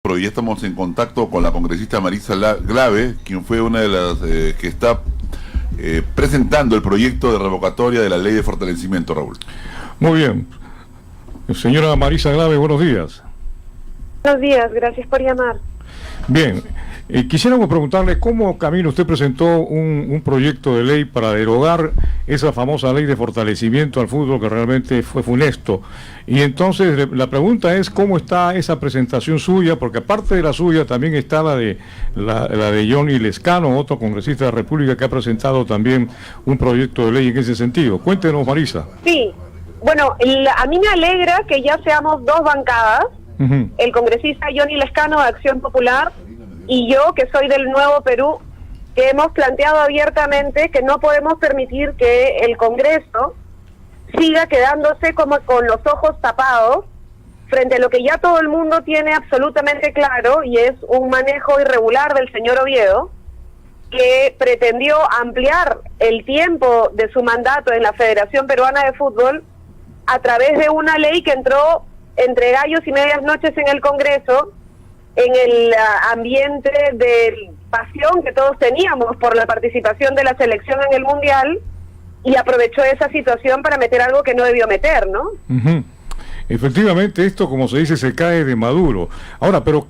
Pero ya estamos en contacto con la congresista Marisa Glave, quien fue una de las que está presentando el proyecto de revocatoria de la ley de fortalecimiento, Raúl. Muy bien. Señora Marisa Glave, buenos días. Buenos días, gracias por llamar. Bien, quisiéramos preguntarle cómo camino usted presentó un proyecto de ley para derogar esa famosa ley de fortalecimiento al fútbol que realmente fue funesto. Y entonces la pregunta es cómo está esa presentación suya, porque aparte de la suya también está la de Johnny Lescano, otro congresista de la República que ha presentado también un proyecto de ley en ese sentido. Cuéntenos, Marisa. Sí, bueno, a mí me alegra que ya seamos dos bancadas, el congresista Johnny Lescano de Acción Popular y yo, que soy del Nuevo Perú, que hemos planteado abiertamente que no podemos permitir que el Congreso siga quedándose como con los ojos tapados frente a lo que ya todo el mundo tiene absolutamente claro, y es un manejo irregular del señor Oviedo, que pretendió ampliar el tiempo de su mandato en la Federación Peruana de Fútbol a través de una ley que entró entre gallos y medias noches en el Congreso, en el ambiente de pasión que todos teníamos por la participación de la selección en el Mundial, y aprovechó esa situación para meter algo que no debió meter, ¿no? Efectivamente, esto, como se dice, se cae de Maduro. Ahora, pero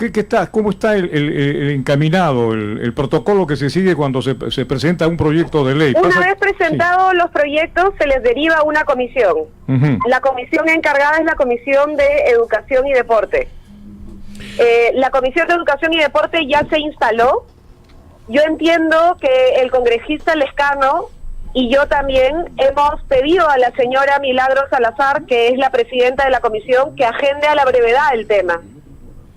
¿cómo está el encaminado, el protocolo que se sigue cuando se presenta un proyecto de ley? Una vez presentados los proyectos, se les deriva a una comisión. La comisión encargada es la Comisión de Educación y Deporte. La Comisión de Educación y Deporte ya se instaló. Yo entiendo que el congresista Lescano y yo también hemos pedido a la señora Milagros Salazar, que es la presidenta de la comisión, que agende a la brevedad el tema.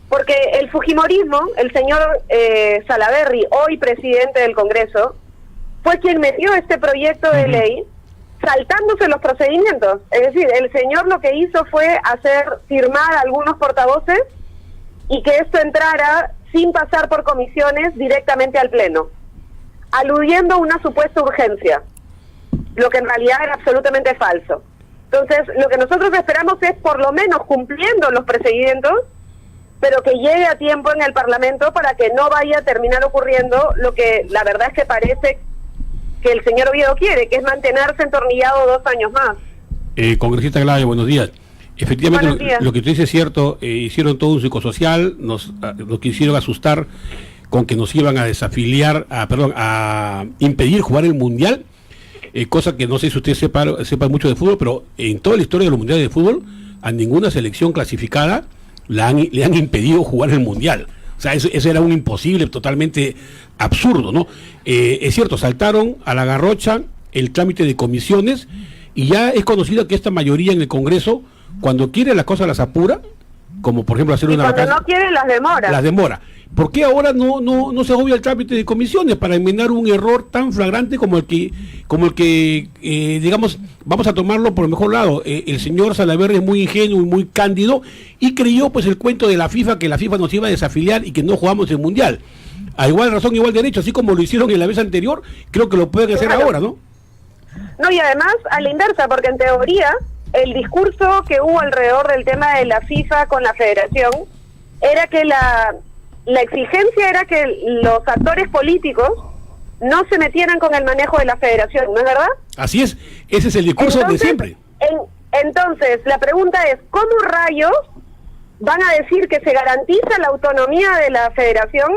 Porque el fujimorismo, el señor Salaverry, hoy presidente del Congreso, fue quien metió este proyecto de ley saltándose los procedimientos. Es decir, el señor lo que hizo fue hacer firmar a algunos portavoces y que esto entrara sin pasar por comisiones directamente al Pleno, aludiendo a una supuesta urgencia, lo que en realidad era absolutamente falso. Entonces, lo que nosotros esperamos es, por lo menos cumpliendo los procedimientos, pero que llegue a tiempo en el Parlamento para que no vaya a terminar ocurriendo lo que la verdad es que parece que el señor Oviedo quiere, que es mantenerse entornillado 2 años más. Congresista Glave, buenos días. Efectivamente, lo que usted dice es cierto, hicieron todo un psicosocial, nos quisieron asustar con que nos iban a desafiliar, a impedir jugar el Mundial, cosa que no sé si usted sepa mucho de fútbol, pero en toda la historia de los mundiales de fútbol, a ninguna selección clasificada le han impedido jugar el Mundial. O sea, eso era un imposible, totalmente absurdo, ¿no? Es cierto, saltaron a la garrocha el trámite de comisiones, y ya es conocido que esta mayoría en el Congreso, cuando quiere las cosas las apura, como por ejemplo hacer una vacancia. Cuando no quiere las demora. Las demora. ¿Por qué ahora no se agobia el trámite de comisiones para enmendar un error tan flagrante como el que digamos, vamos a tomarlo por el mejor lado? El señor Salaverry es muy ingenuo y muy cándido y creyó pues el cuento de la FIFA, que la FIFA nos iba a desafiliar y que no jugamos el Mundial. A igual razón, igual derecho, así como lo hicieron en la vez anterior, creo que lo pueden hacer ahora, ¿no? No, y además a la inversa, porque en teoría el discurso que hubo alrededor del tema de la FIFA con la federación era que la exigencia era que los actores políticos no se metieran con el manejo de la federación, ¿no es verdad? Así es, ese es el discurso de siempre. Entonces, la pregunta es, ¿cómo rayos van a decir que se garantiza la autonomía de la federación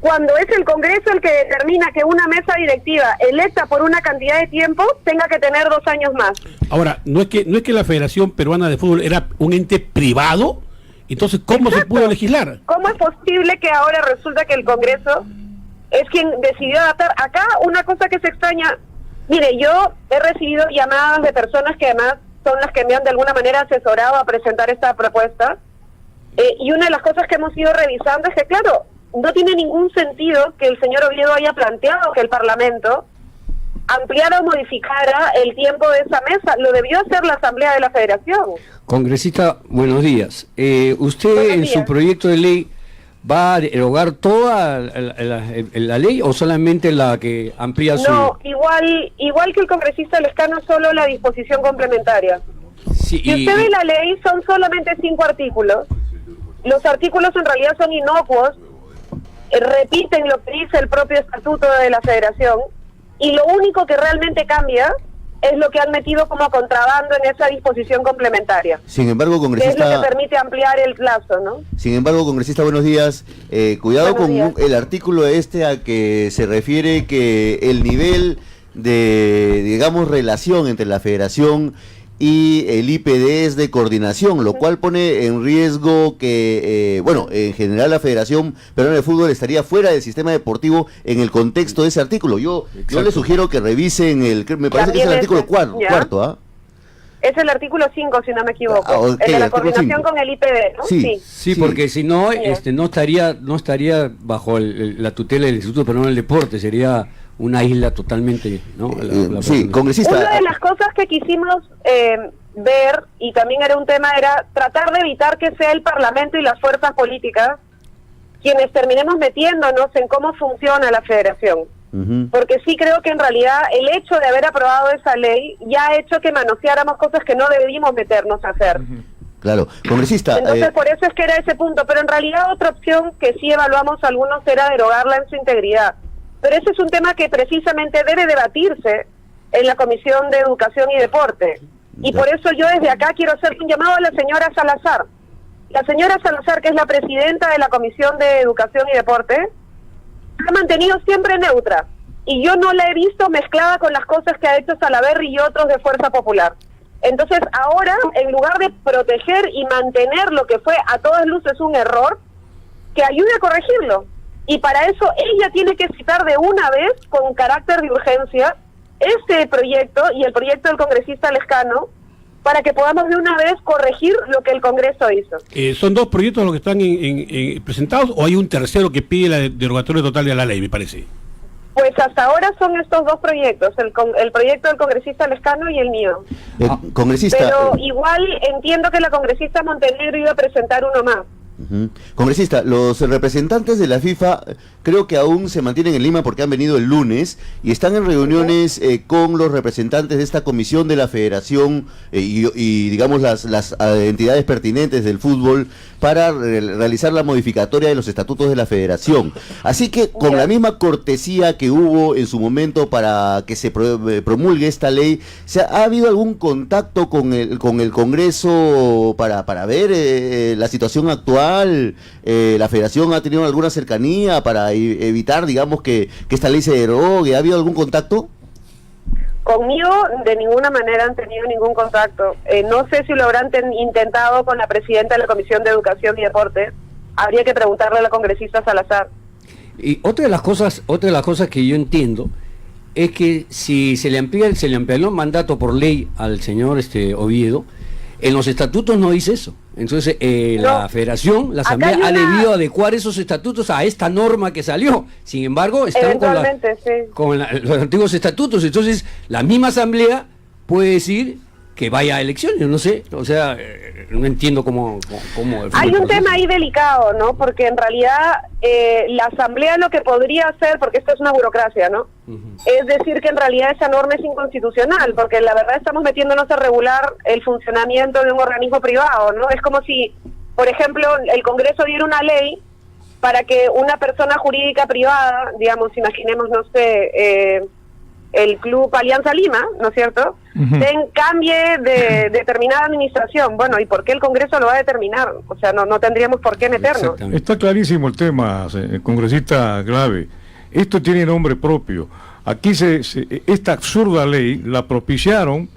cuando es el Congreso el que determina que una mesa directiva electa por una cantidad de tiempo tenga que tener 2 años más? Ahora, no es que la Federación Peruana de Fútbol era un ente privado. Entonces, ¿cómo se pudo legislar? ¿Cómo es posible que ahora resulta que el Congreso es quien decidió adaptar? Acá una cosa que se extraña, mire, yo he recibido llamadas de personas que además son las que me han de alguna manera asesorado a presentar esta propuesta, y una de las cosas que hemos ido revisando es que, claro, no tiene ningún sentido que el señor Oviedo haya planteado que el Parlamento ampliara o modificara el tiempo de esa mesa. Lo debió hacer la Asamblea de la Federación. Congresista, buenos días. ¿Usted en su proyecto de ley va a derogar toda la ley o solamente la que amplía su...? No, igual que el congresista Lescano, solo la disposición complementaria. Sí, si usted ve la ley, son solamente 5 artículos, Los artículos en realidad son inocuos, repiten lo que dice el propio estatuto de la federación, y lo único que realmente cambia es lo que han metido como contrabando en esa disposición complementaria. Sin embargo, congresista... Que es lo que permite ampliar el plazo, ¿no? Sin embargo, congresista, buenos días. Cuidado Buenos días. con el artículo a que se refiere que el nivel de, digamos, relación entre la federación y el IPD es de coordinación, lo cual pone en riesgo que, en general la Federación Peruana de Fútbol estaría fuera del sistema deportivo en el contexto de ese artículo. Yo le sugiero que revisen me parece que es el artículo cuarto, ¿ah? Es el artículo 5, si no me equivoco. Okay, el de la artículo coordinación 5. con el IPD, ¿no? Sí, porque si no, no estaría bajo la tutela del Instituto Peruano del Deporte, sería una isla totalmente, ¿no? Sí, congresista. Una de las cosas que quisimos ver, y también era un tema, era tratar de evitar que sea el Parlamento y las fuerzas políticas quienes terminemos metiéndonos en cómo funciona la federación. Porque sí creo que en realidad el hecho de haber aprobado esa ley ya ha hecho que manoseáramos cosas que no debimos meternos a hacer. Claro, congresista. Entonces por eso es que era ese punto, pero en realidad otra opción que sí evaluamos algunos era derogarla en su integridad. Pero ese es un tema que precisamente debe debatirse en la Comisión de Educación y Deporte. Y por eso yo desde acá quiero hacer un llamado a la señora Salazar. La señora Salazar, que es la presidenta de la Comisión de Educación y Deporte, se ha mantenido siempre neutra. Y yo no la he visto mezclada con las cosas que ha hecho Salaverry y otros de Fuerza Popular. Entonces ahora, en lugar de proteger y mantener lo que fue a todas luces un error, que ayude a corregirlo. Y para eso ella tiene que citar de una vez, con carácter de urgencia, este proyecto y el proyecto del congresista Lescano, para que podamos de una vez corregir lo que el Congreso hizo. ¿Son dos proyectos los que están presentados o hay un tercero que pide la derogatoria total de la ley, me parece? Pues hasta ahora son estos dos proyectos, el proyecto del congresista Lescano y el mío. Congresista. Pero igual entiendo que la congresista Montenegro iba a presentar uno más. Congresista, los representantes de la FIFA creo que aún se mantienen en Lima porque han venido el lunes y están en reuniones con los representantes de esta comisión de la federación y digamos las entidades pertinentes del fútbol para realizar la modificatoria de los estatutos de la federación. Así que con la misma cortesía que hubo en su momento para que se promulgue esta ley, ¿ha habido algún contacto con el Congreso para ver la situación actual? ¿La federación ha tenido alguna cercanía para evitar, digamos, que esta ley se derogue? ¿Ha habido algún contacto? Conmigo de ninguna manera han tenido ningún contacto. No sé si lo habrán intentado con la presidenta de la Comisión de Educación y Deporte. Habría que preguntarle a la congresista Salazar. Y otra de las cosas que yo entiendo es que si se le amplía el mandato por ley al señor Oviedo, en los estatutos no dice eso. Entonces la federación, la asamblea ha debido adecuar esos estatutos a esta norma que salió. Sin embargo, están con los antiguos estatutos. Entonces la misma asamblea puede decir que vaya a elecciones, no sé, o sea, no entiendo cómo hay un tema ahí delicado, ¿no? Porque en realidad la asamblea lo que podría hacer, porque esto es una burocracia, ¿no? Es decir que en realidad esa norma es inconstitucional, porque la verdad estamos metiéndonos a regular el funcionamiento de un organismo privado, ¿no? Es como si, por ejemplo, el Congreso diera una ley para que una persona jurídica privada, digamos, imaginemos, no sé, el Club Alianza Lima, ¿no es cierto?, cambie de determinada administración. Bueno, ¿y por qué el Congreso lo va a determinar? O sea, no tendríamos por qué meternos. Está clarísimo el tema, congresista Glave. Esto tiene nombre propio. Aquí esta absurda ley la propiciaron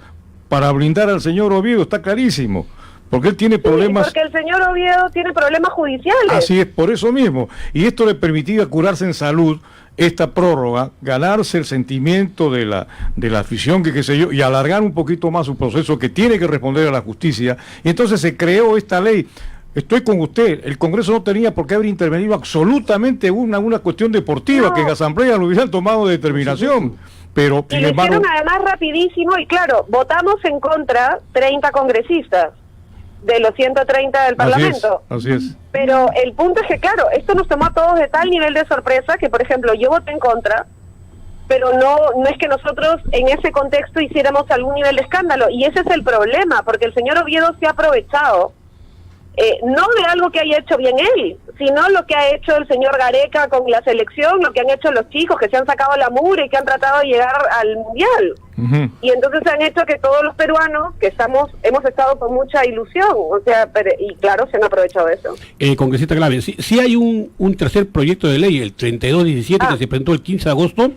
para blindar al señor Oviedo, está clarísimo. Porque él tiene problemas... porque el señor Oviedo tiene problemas judiciales. Así es, por eso mismo. Y esto le permitía curarse en salud, esta prórroga, ganarse el sentimiento de la afición, que qué sé yo, y alargar un poquito más su proceso que tiene que responder a la justicia. Y entonces se creó esta ley. Estoy con usted, el Congreso no tenía por qué haber intervenido absolutamente una cuestión deportiva, que en asamblea lo hubieran tomado de determinación. Pero, y lo hicieron además rapidísimo, y claro, votamos en contra 30 congresistas de los 130 del Parlamento. Así es. Pero el punto es que, claro, esto nos tomó a todos de tal nivel de sorpresa que, por ejemplo, yo voté en contra, pero no es que nosotros en ese contexto hiciéramos algún nivel de escándalo. Y ese es el problema, porque el señor Oviedo se ha aprovechado no de algo que haya hecho bien él, sino lo que ha hecho el señor Gareca con la selección, lo que han hecho los chicos que se han sacado la mugre y que han tratado de llegar al Mundial. Y entonces han hecho que todos los peruanos que hemos estado con mucha ilusión, o sea, y claro, se han aprovechado de eso. Congresista Clave, sí hay un tercer proyecto de ley, el 3217, que se presentó el 15 de agosto,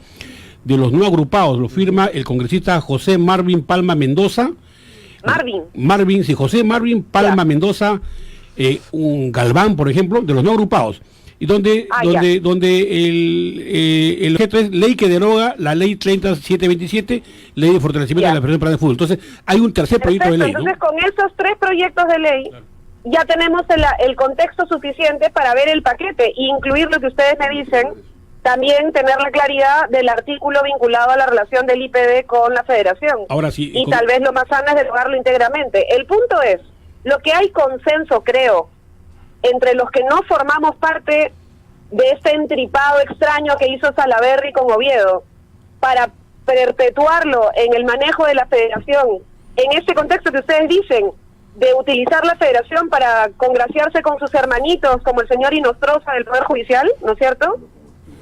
de los no agrupados, lo firma el congresista José Marvin Palma Mendoza. José Marvin Palma Mendoza, un Galván, por ejemplo, de los no agrupados, y donde el objeto es ley que deroga la ley 3727, ley de fortalecimiento de la Federación Peruana de Fútbol. Entonces, hay un tercer proyecto de ley, ¿no? Entonces, con esos 3 proyectos de ley, ya tenemos el contexto suficiente para ver el paquete e incluir lo que ustedes me dicen, también tener la claridad del artículo vinculado a la relación del IPD con la Federación. Ahora sí. Y tal vez lo más sano es derogarlo íntegramente. El punto es, lo que hay consenso, creo, entre los que no formamos parte de este entripado extraño que hizo Salaverry con Oviedo, para perpetuarlo en el manejo de la Federación, en este contexto que ustedes dicen, de utilizar la Federación para congraciarse con sus hermanitos, como el señor Inostroza del Poder Judicial, ¿no es cierto?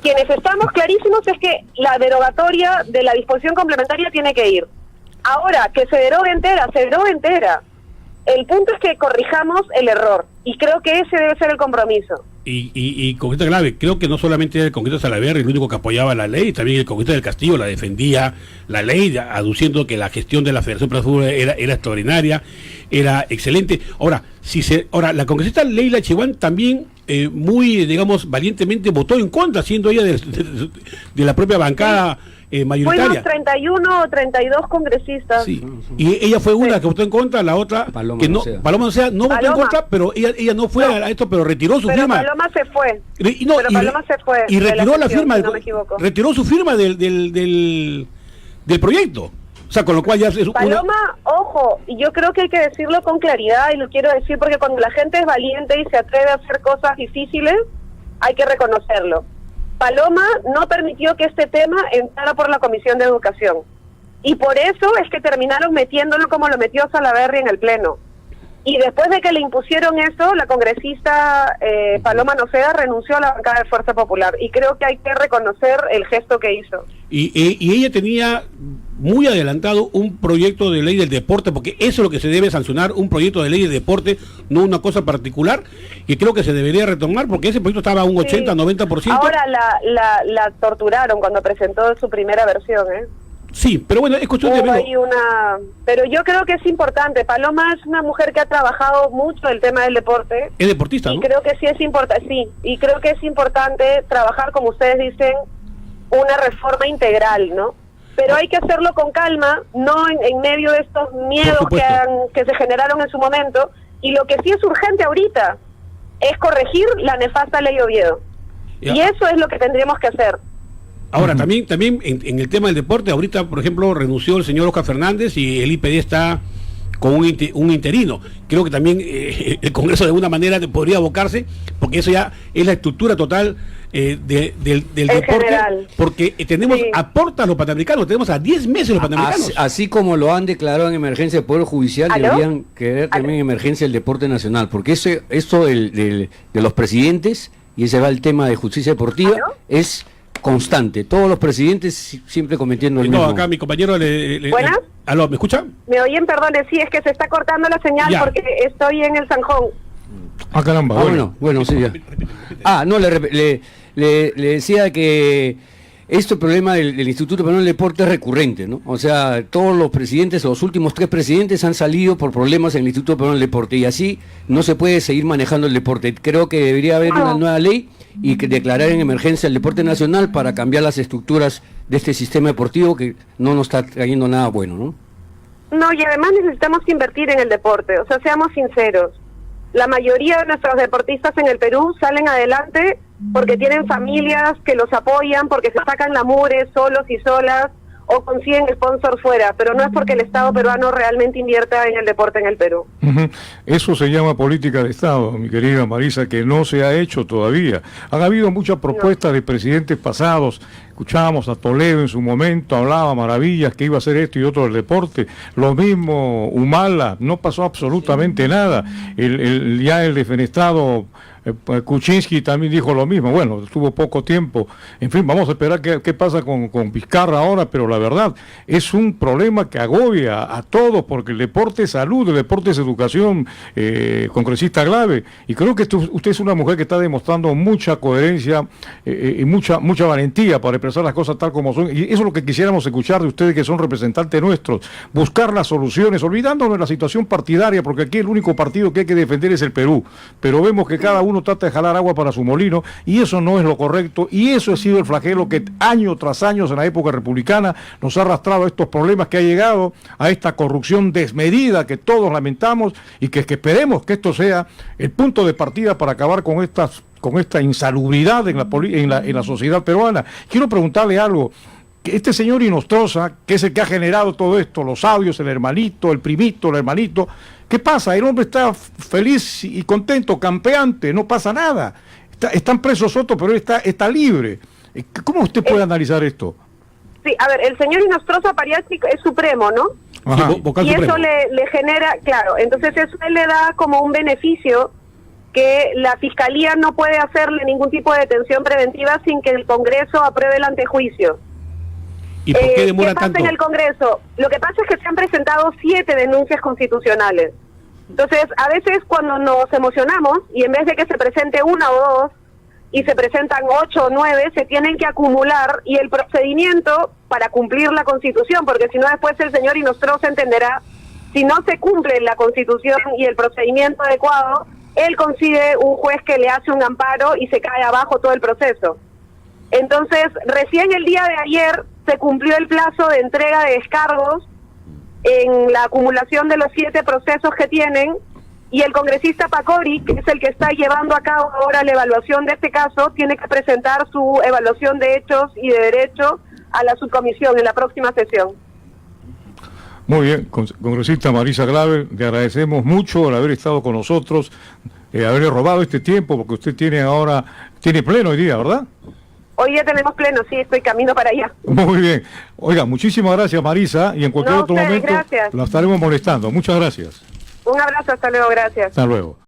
Quienes estamos clarísimos es que la derogatoria de la disposición complementaria tiene que ir. Ahora, que se derogue entera, se deroga entera. El punto es que corrijamos el error, y creo que ese debe ser el compromiso. Y Congresista Clave, creo que no solamente era el Congresista Salaverry el único que apoyaba la ley, también el Congresista del Castillo la defendía la ley, aduciendo que la gestión de la Federación Peruana de Fútbol era extraordinaria, era excelente. Ahora, la congresista Leila Chihuán también muy, digamos, valientemente votó en contra, siendo ella de la propia bancada mayoritaria. Fuimos 31 o 32 congresistas. Sí. Y ella fue una que votó en contra, la otra Paloma que no, Noceda. Paloma Noceda no votó en contra, pero ella no fue a esto, pero retiró su firma. Paloma se fue. Paloma se fue. Y retiró la firma, si no me equivoco. retiró su firma del proyecto. O sea, con lo cual ya es Paloma, ojo, y yo creo que hay que decirlo con claridad, y lo quiero decir porque cuando la gente es valiente y se atreve a hacer cosas difíciles, hay que reconocerlo. Paloma no permitió que este tema entrara por la Comisión de Educación. Y por eso es que terminaron metiéndolo como lo metió Salaverry en el Pleno. Y después de que le impusieron eso, la congresista Paloma Noceda renunció a la bancada de Fuerza Popular. Y creo que hay que reconocer el gesto que hizo. Y ella tenía muy adelantado un proyecto de ley del deporte, porque eso es lo que se debe sancionar, un proyecto de ley de deporte, no una cosa particular, y creo que se debería retomar, porque ese proyecto estaba a un 80-90%. Ahora la torturaron cuando presentó su primera versión, ¿eh? Sí, pero bueno, es cuestión de verlo. Pero yo creo que es importante. Paloma es una mujer que ha trabajado mucho el tema del deporte. Es deportista, ¿no? Y creo que sí es importante, y creo que es importante trabajar, como ustedes dicen, una reforma integral, ¿no? Pero hay que hacerlo con calma, no en medio de estos miedos que se generaron en su momento. Y lo que sí es urgente ahorita es corregir la nefasta ley Oviedo. Ya. Y eso es lo que tendríamos que hacer. Ahora, también en el tema del deporte, ahorita, por ejemplo, renunció el señor Oscar Fernández y el IPD está con un interino. Creo que también el Congreso de alguna manera podría abocarse, porque eso ya es la estructura total del deporte, general. Porque tenemos aportas los panamericanos, tenemos a 10 meses los panamericanos. Así como lo han declarado en emergencia el Poder Judicial, deberían querer también en emergencia el deporte nacional, porque esto de los presidentes, y ese va el tema de justicia deportiva, es constante. Todos los presidentes siempre cometiendo el mismo. No, acá mi compañero ¿Buenas? ¿Aló, me escucha? ¿Me oyen? Perdone, sí, es que se está cortando la señal porque estoy en el Sanjón. Ah, caramba. Bueno, sí, ya. No, le decía que este problema del Instituto Peruano del Deporte es recurrente, ¿no? O sea, todos los presidentes, los últimos 3 presidentes han salido por problemas en el Instituto Peruano del Deporte, y así no se puede seguir manejando el deporte. Creo que debería haber una nueva ley y que declarar en emergencia el deporte nacional para cambiar las estructuras de este sistema deportivo que no nos está trayendo nada bueno, ¿no? No, y además necesitamos invertir en el deporte, o sea, seamos sinceros. La mayoría de nuestros deportistas en el Perú salen adelante porque tienen familias que los apoyan, porque se sacan la mugre solos y solas, o consiguen sponsor fuera, pero no es porque el Estado peruano realmente invierta en el deporte en el Perú. Eso se llama política de Estado, mi querida Marisa, que no se ha hecho todavía. Han habido muchas propuestas de presidentes pasados. Escuchábamos a Toledo en su momento, hablaba maravillas que iba a hacer esto y otro del deporte. Lo mismo Humala, no pasó absolutamente nada. Ya el defenestrado Kuczynski también dijo lo mismo. Bueno, estuvo poco tiempo. En fin, vamos a esperar qué pasa con Vizcarra ahora, pero la verdad es un problema que agobia a todos, porque el deporte es salud, el deporte es educación, congresista Glave. Y creo que usted es una mujer que está demostrando mucha coherencia y mucha valentía para expresar las cosas tal como son. Y eso es lo que quisiéramos escuchar de ustedes, que son representantes nuestros. Buscar las soluciones, olvidándonos de la situación partidaria, porque aquí el único partido que hay que defender es el Perú. Pero vemos que cada uno trata de jalar agua para su molino, y eso no es lo correcto, y eso ha sido el flagelo que año tras año en la época republicana nos ha arrastrado a estos problemas, que ha llegado a esta corrupción desmedida que todos lamentamos, y que esperemos que esto sea el punto de partida para acabar con esta insalubridad en la sociedad peruana. Quiero preguntarle algo. Este señor Inostroza, que es el que ha generado todo esto, los audios, el hermanito, el primito, el hermanito, ¿qué pasa? El hombre está feliz y contento, campeante, no pasa nada. Están presos otros, pero él está libre. ¿Cómo usted puede analizar esto? Sí, a ver, el señor Inostroza Pariachi es supremo, ¿no? Ajá. Y supremo. Eso le genera, claro, entonces eso le da como un beneficio, que la Fiscalía no puede hacerle ningún tipo de detención preventiva sin que el Congreso apruebe el antejuicio. ¿Y por qué demora tanto? ¿Qué pasa en el Congreso? Lo que pasa es que se han presentado 7 denuncias constitucionales. Entonces, a veces cuando nos emocionamos, y en vez de que se presente 1 o 2, y se presentan 8 o 9, se tienen que acumular, y el procedimiento para cumplir la Constitución, porque si no después el señor Inostroza entenderá, si no se cumple la Constitución y el procedimiento adecuado, él consigue un juez que le hace un amparo y se cae abajo todo el proceso. Entonces, recién el día de ayer se cumplió el plazo de entrega de descargos en la acumulación de los 7 procesos que tienen, y el congresista Pacori, que es el que está llevando a cabo ahora la evaluación de este caso, tiene que presentar su evaluación de hechos y de derecho a la subcomisión en la próxima sesión. Muy bien, congresista Marisa Glave, le agradecemos mucho por haber estado con nosotros, haberle robado este tiempo, porque usted tiene pleno hoy día, ¿verdad? Hoy ya tenemos pleno, sí, estoy camino para allá. Muy bien. Oiga, muchísimas gracias, Marisa, y en cualquier otro momento gracias. la estaremos molestando. Muchas gracias. Un abrazo, hasta luego, gracias. Hasta luego.